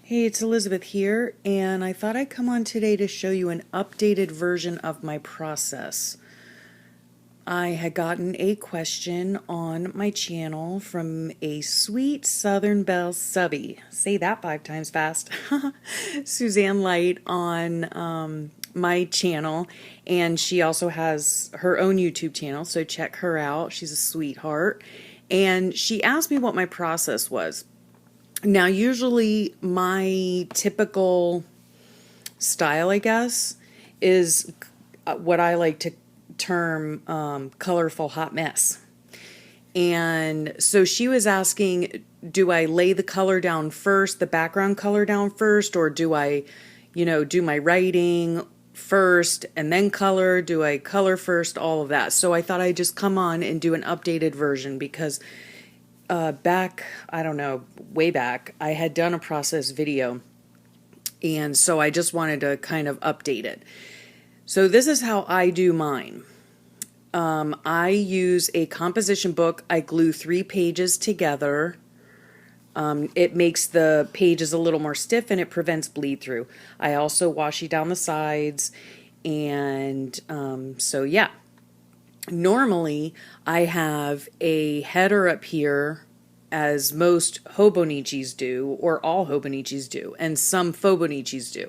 Hey, it's Elizabeth here, and I thought I'd come on today to show you an updated version of my process. I had gotten a question on my channel from a sweet Southern Belle subby. Say that 5 times fast. Suzanne Light on my channel, and she also has her own YouTube channel, so check her out. She's a sweetheart. And she asked me what my process was. Now, usually my typical style, I guess, is what I like to term colorful hot mess. And so she was asking, do I lay the color down first, the background color down first, or do I, do my writing first and then color? Do I color first? All of that. So I thought I'd just come on and do an updated version because back, I don't know, way back, I had done a process video, and so I just wanted to kind of update it. So this is how I do mine. I use a composition book. I glue 3 pages together. It makes the pages a little more stiff and it prevents bleed through. I also washi down the sides, and so yeah. Normally, I have a header up here, as most Hobonichis do, or all Hobonichis do, and some Fobonichis do.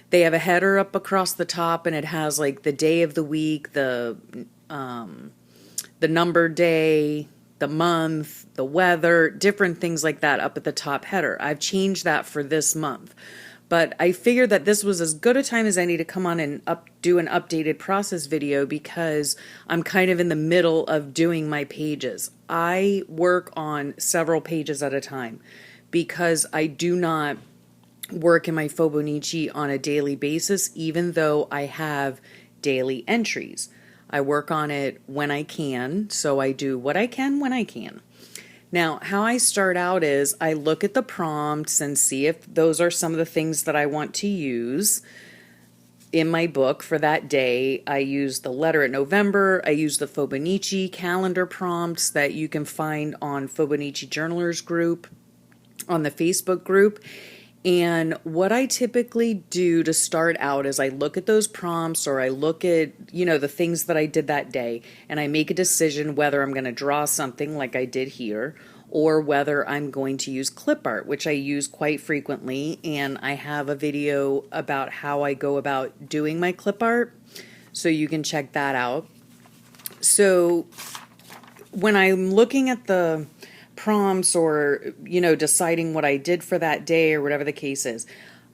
They have a header up across the top, and it has like the day of the week, the numbered day, the month, the weather, different things like that up at the top header. I've changed that for this month. But I figured that this was as good a time as any to come on and do an updated process video because I'm kind of in the middle of doing my pages. I work on several pages at a time because I do not work in my Fobonichi on a daily basis, even though I have daily entries. I work on it when I can, so I do what I can when I can. Now, how I start out is I look at the prompts and see if those are some of the things that I want to use in my book for that day. I use the letter at November. I use the Fobonichi calendar prompts that you can find on Fobonichi Journalers group, on the Facebook group. And what I typically do to start out is I look at those prompts, or I look at, the things that I did that day, and I make a decision whether I'm going to draw something like I did here, or whether I'm going to use clip art, which I use quite frequently. And I have a video about how I go about doing my clip art, so you can check that out. So when I'm looking at the prompts, or deciding what I did for that day or whatever the case is,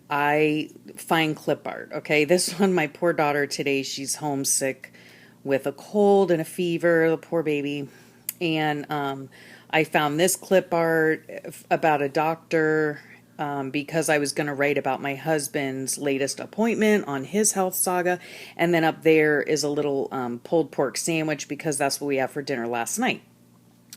I find clip art. Okay, this one, my poor daughter today, she's homesick with a cold and a fever, the poor baby. And I found this clip art about a doctor, because I was going to write about my husband's latest appointment on his health saga. And then up there is a little pulled pork sandwich because that's what we had for dinner last night.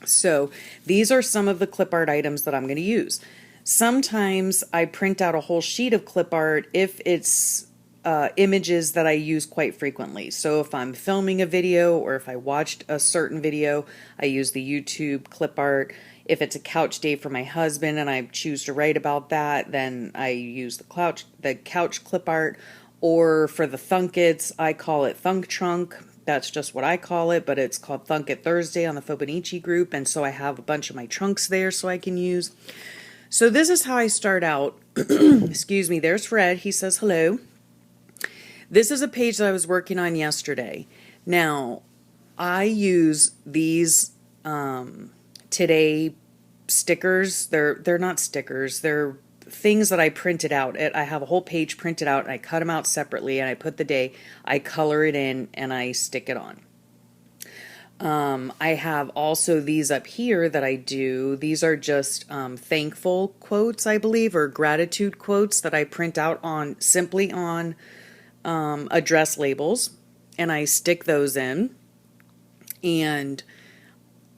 So these are some of the clip art items that I'm going to use. Sometimes I print out a whole sheet of clip art if it's images that I use quite frequently. So if I'm filming a video, or if I watched a certain video, I use the YouTube clip art. If it's a couch day for my husband and I choose to write about that, then I use the couch clip art. Or for the Thunkets, I call it Thunk Trunk. That's just what I call it, but it's called Thunk It Thursday on the Fobonichi group, and so I have a bunch of my trunks there so I can use. So this is how I start out. Excuse me, there's Fred. He says hello. This is a page that I was working on yesterday. Now, I use these today stickers. They're not stickers. They're things that I printed out. I have a whole page printed out, and I cut them out separately, and I put the day, I color it in, and I stick it on. I have also these up here that I do. These are just thankful quotes, I believe, or gratitude quotes that I print out simply on address labels, and I stick those in. And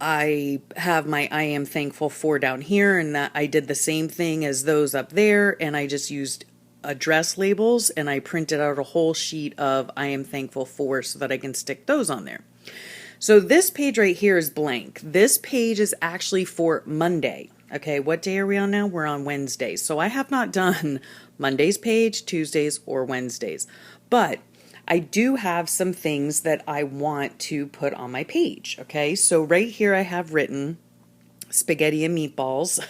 I have my I am thankful for down here, and that I did the same thing as those up there, and I just used address labels, and I printed out a whole sheet of I am thankful for so that I can stick those on there. So this page right here is blank. This page is actually for Monday. Okay, what day are we on now? We're on Wednesday. So I have not done Monday's page, Tuesdays, or Wednesdays. But I do have some things that I want to put on my page. Okay, so right here I have written spaghetti and meatballs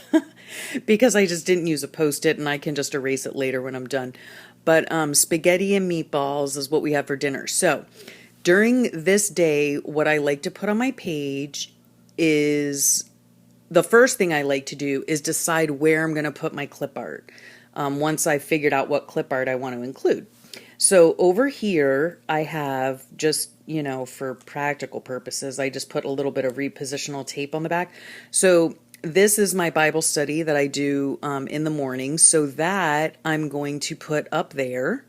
because I just didn't use a Post-it and I can just erase it later when I'm done. But spaghetti and meatballs is what we have for dinner. So during this day, what I like to put on my page is the first thing I like to do is decide where I'm going to put my clip art once I've figured out what clip art I want to include. So over here, I have just, for practical purposes, I just put a little bit of repositional tape on the back. So this is my Bible study that I do in the morning. So that I'm going to put up there,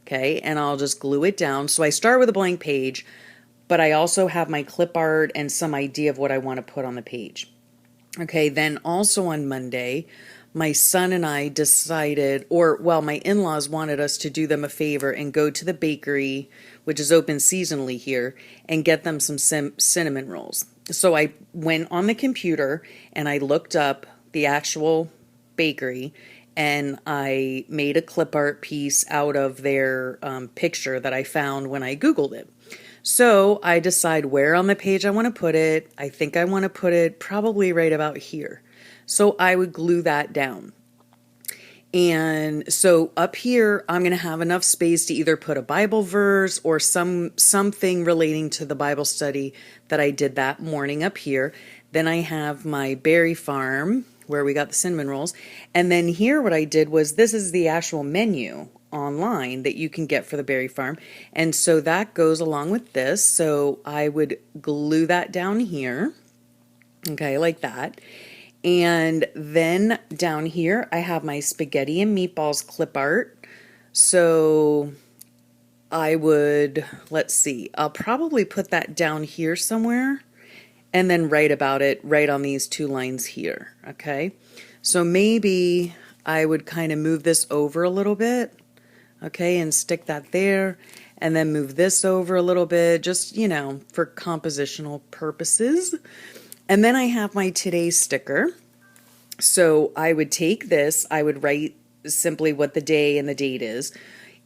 okay, and I'll just glue it down. So I start with a blank page, but I also have my clip art and some idea of what I want to put on the page. Okay, then also on Monday, my son and I decided, my in-laws wanted us to do them a favor and go to the bakery, which is open seasonally here, and get them some cinnamon rolls. So I went on the computer and I looked up the actual bakery and I made a clip art piece out of their picture that I found when I Googled it. So I decide where on the page I want to put it. I think I want to put it probably right about here. So I would glue that down. And so up here, I'm going to have enough space to either put a Bible verse or something relating to the Bible study that I did that morning up here. Then I have my berry farm where we got the cinnamon rolls. And then here what I did was, this is the actual menu online that you can get for the berry farm. And so that goes along with this. So I would glue that down here. Okay, like that. And then down here, I have my spaghetti and meatballs clip art. So I would, let's see, I'll probably put that down here somewhere and then write about it right on these two lines here. Okay, so maybe I would kind of move this over a little bit. Okay, and stick that there, and then move this over a little bit, just, for compositional purposes. And then I have my today's sticker. So I would take this, I would write simply what the day and the date is,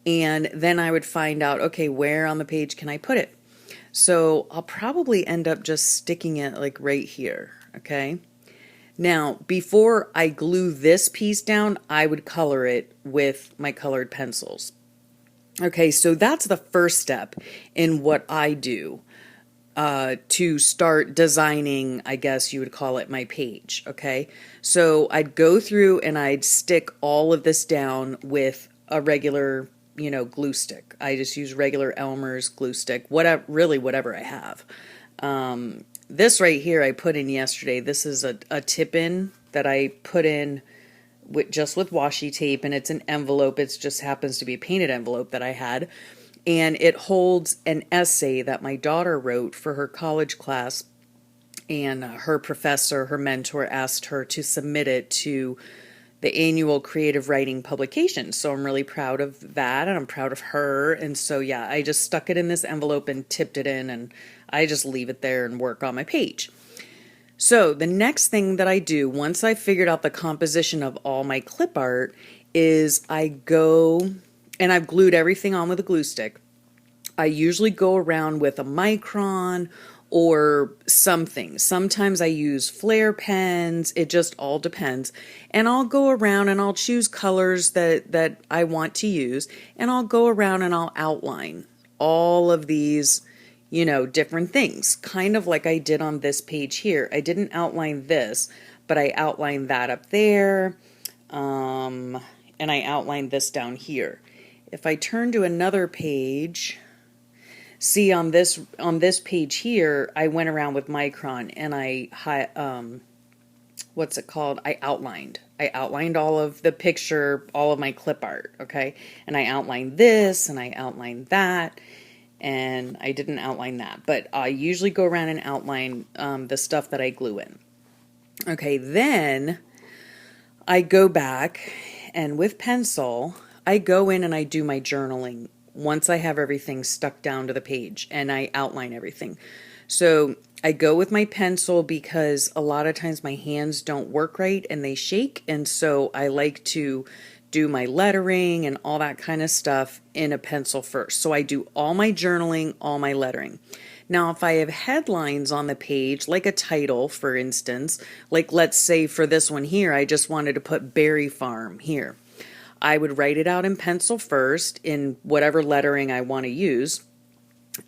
and then I would find out, okay, where on the page can I put it? So I'll probably end up just sticking it like right here, okay? Now, before I glue this piece down, I would color it with my colored pencils. Okay, so that's the first step in what I do to start designing, I guess you would call it, my page, okay? So I'd go through and I'd stick all of this down with a regular, glue stick. I just use regular Elmer's glue stick, whatever I have. This right here I put in yesterday. This is a tip-in that I put in just with washi tape, and it's an envelope. It just happens to be a painted envelope that I had. And it holds an essay that my daughter wrote for her college class. And her professor, her mentor, asked her to submit it to the annual creative writing publication. So I'm really proud of that, and I'm proud of her. And so, yeah, I just stuck it in this envelope and tipped it in, and I just leave it there and work on my page. So the next thing that I do, once I've figured out the composition of all my clip art, is I go, and I've glued everything on with a glue stick. I usually go around with a micron or something. Sometimes I use flare pens. It just all depends. And I'll go around and I'll choose colors that I want to use. And I'll go around and I'll outline all of these, different things. Kind of like I did on this page here. I didn't outline this, but I outlined that up there. And I outlined this down here. If I turn to another page, see on this page here, I went around with micron and I outlined all of the picture, all of my clip art, okay? And I outlined this and I outlined that, and I didn't outline that, but I usually go around and outline the stuff that I glue in. Okay, then I go back and with pencil, I go in and I do my journaling once I have everything stuck down to the page and I outline everything. So I go with my pencil because a lot of times my hands don't work right and they shake. And so I like to do my lettering and all that kind of stuff in a pencil first. So I do all my journaling, all my lettering. Now, if I have headlines on the page, like a title, for instance, like let's say for this one here, I just wanted to put Berry Farm here. I would write it out in pencil first in whatever lettering I want to use.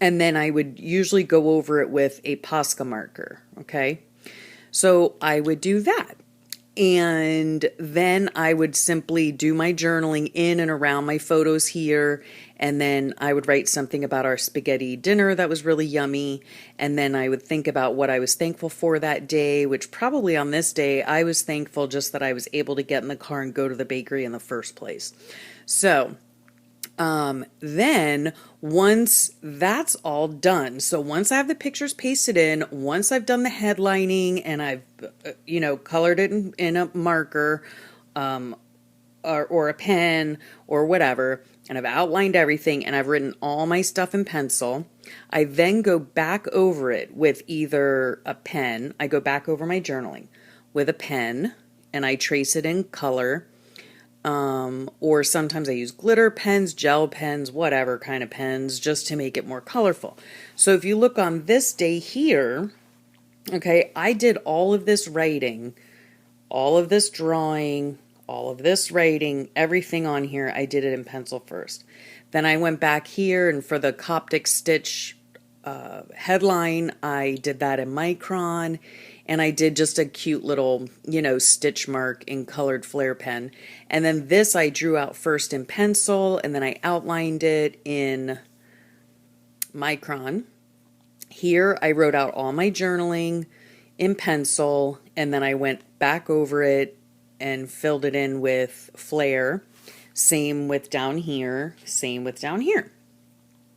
And then I would usually go over it with a Posca marker, okay? So I would do that. And then I would simply do my journaling in and around my photos here. And then I would write something about our spaghetti dinner that was really yummy. And then I would think about what I was thankful for that day, which probably on this day, I was thankful just that I was able to get in the car and go to the bakery in the first place. So then once that's all done, so once I have the pictures pasted in, once I've done the headlining and I've, colored it in a marker, or a pen or whatever, and I've outlined everything and I've written all my stuff in pencil, I then go back over it with either a pen. I go back over my journaling with a pen and I trace it in color. Or sometimes I use glitter pens, gel pens, whatever kind of pens, just to make it more colorful. So if you look on this day here, okay, I did all of this writing, all of this drawing, all of this writing, everything on here, I did it in pencil first. Then I went back here, and for the Coptic Stitch headline, I did that in Micron. And I did just a cute little, stitch mark in colored Flair pen. And then this I drew out first in pencil, and then I outlined it in Micron. Here I wrote out all my journaling in pencil, and then I went back over it and filled it in with Flair. Same with down here, same with down here.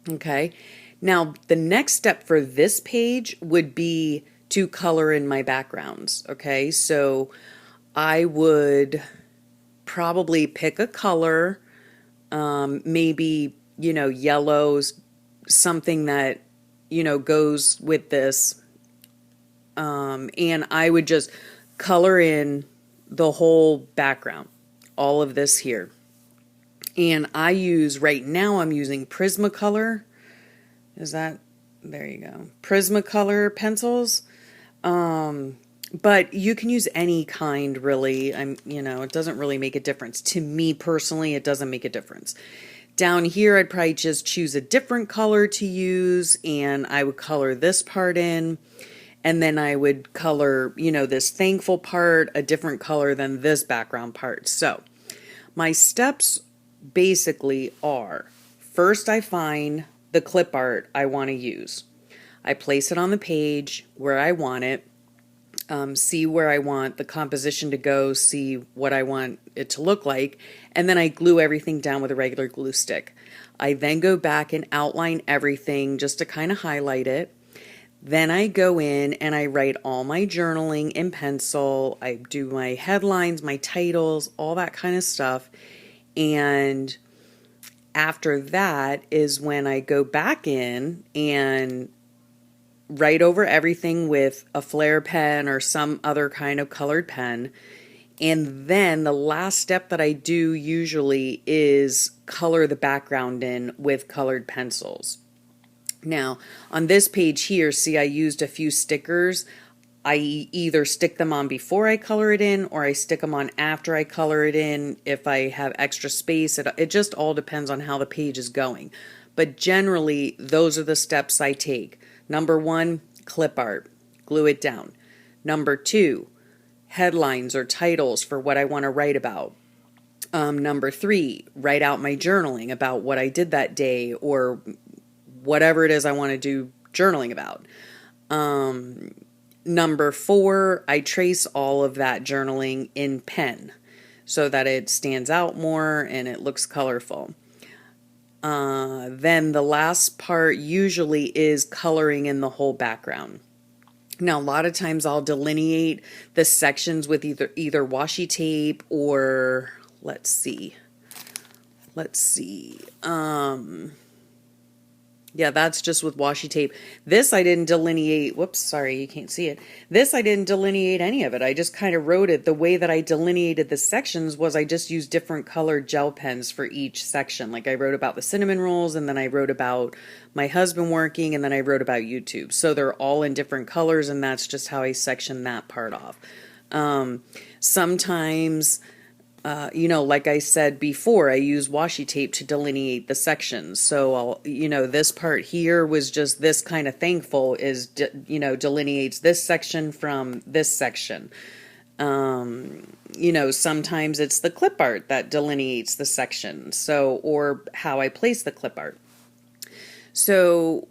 Okay. Now, the next step for this page would be to color in my backgrounds. Okay, so I would probably pick a color, maybe, yellows, something that, goes with this. And I would just color in the whole background, all of this here. And right now I'm using Prismacolor. There you go. Prismacolor pencils. But you can use any kind, really. It doesn't really make a difference. To me personally, it doesn't make a difference. Down here, I'd probably just choose a different color to use, and I would color this part in, and then I would color, this thankful part a different color than this background part. So my steps basically are, first I find the clip art I want to use. I place it on the page where I want it, see where I want the composition to go, see what I want it to look like, and then I glue everything down with a regular glue stick. I then go back and outline everything just to kind of highlight it. Then I go in and I write all my journaling in pencil. I do my headlines, my titles, all that kind of stuff. And after that is when I go back in and write over everything with a Flair pen or some other kind of colored pen. And then the last step that I do usually is color the background in with colored pencils. Now, on this page here, see, I used a few stickers. I either stick them on before I color it in, or I stick them on after I color it in if I have extra space. It just all depends on how the page is going. But generally, those are the steps I take. Number 1, clip art, glue it down. Number 2, headlines or titles for what I want to write about. Number 3, write out my journaling about what I did that day or whatever it is I want to do journaling about. Number 4, I trace all of that journaling in pen so that it stands out more and it looks colorful. Then the last part usually is coloring in the whole background. Now, a lot of times I'll delineate the sections with either washi tape or, let's see. Yeah, that's just with washi tape. This I didn't delineate. Whoops, sorry, you can't see it. This I didn't delineate any of it. I just kind of wrote it. The way that I delineated the sections was I just used different colored gel pens for each section. Like I wrote about the cinnamon rolls, and then I wrote about my husband working, and then I wrote about YouTube. So they're all in different colors, and that's just how I section that part off. Sometimes like I said before, I use washi tape to delineate the sections. So this part here was just this kind of thankful is, delineates this section from this section. Sometimes it's the clip art that delineates the section. So, or how I place the clip art. So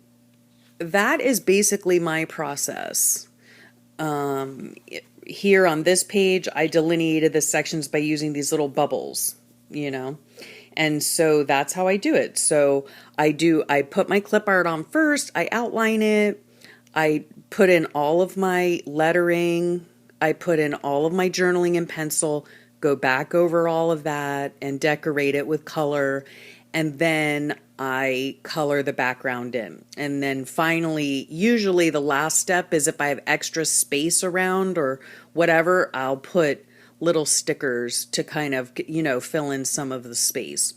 that is basically my process. Here on this page, I delineated the sections by using these little bubbles, and so that's how I do it. So I put my clip art on first, I outline it, I put in all of my lettering, I put in all of my journaling in pencil, go back over all of that and decorate it with color, and then I color the background in. And then finally, usually the last step is if I have extra space around or whatever, I'll put little stickers to kind of, fill in some of the space.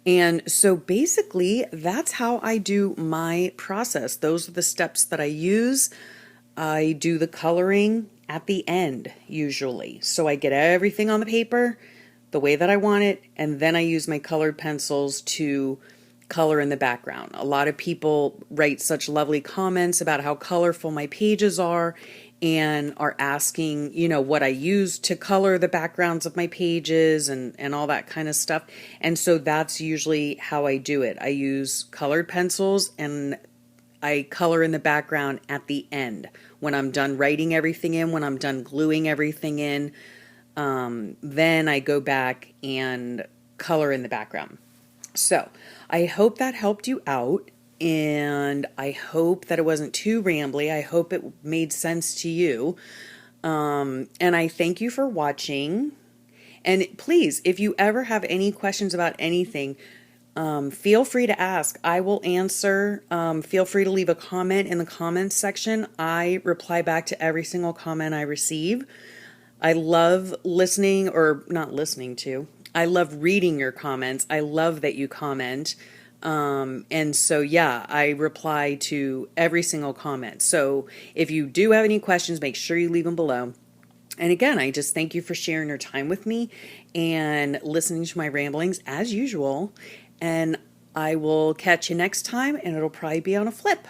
And so basically, that's how I do my process. Those are the steps that I use. I do the coloring at the end, usually. So I get everything on the paper the way that I want it, and then I use my colored pencils to color in the background. A lot of people write such lovely comments about how colorful my pages are and are asking, what I use to color the backgrounds of my pages and all that kind of stuff. And so that's usually how I do it. I use colored pencils and I color in the background at the end. When I'm done writing everything in, when I'm done gluing everything in, then I go back and color in the background. So I hope that helped you out, and I hope that it wasn't too rambly. I hope it made sense to you. And I thank you for watching. And please, if you ever have any questions about anything, feel free to ask. I will answer. Feel free to leave a comment in the comments section. I reply back to every single comment I receive. I love listening, or not listening to. I love reading your comments. I love that you comment. And so, yeah, I reply to every single comment. So if you do have any questions, make sure you leave them below. And again, I just thank you for sharing your time with me and listening to my ramblings as usual. And I will catch you next time, and it'll probably be on a flip.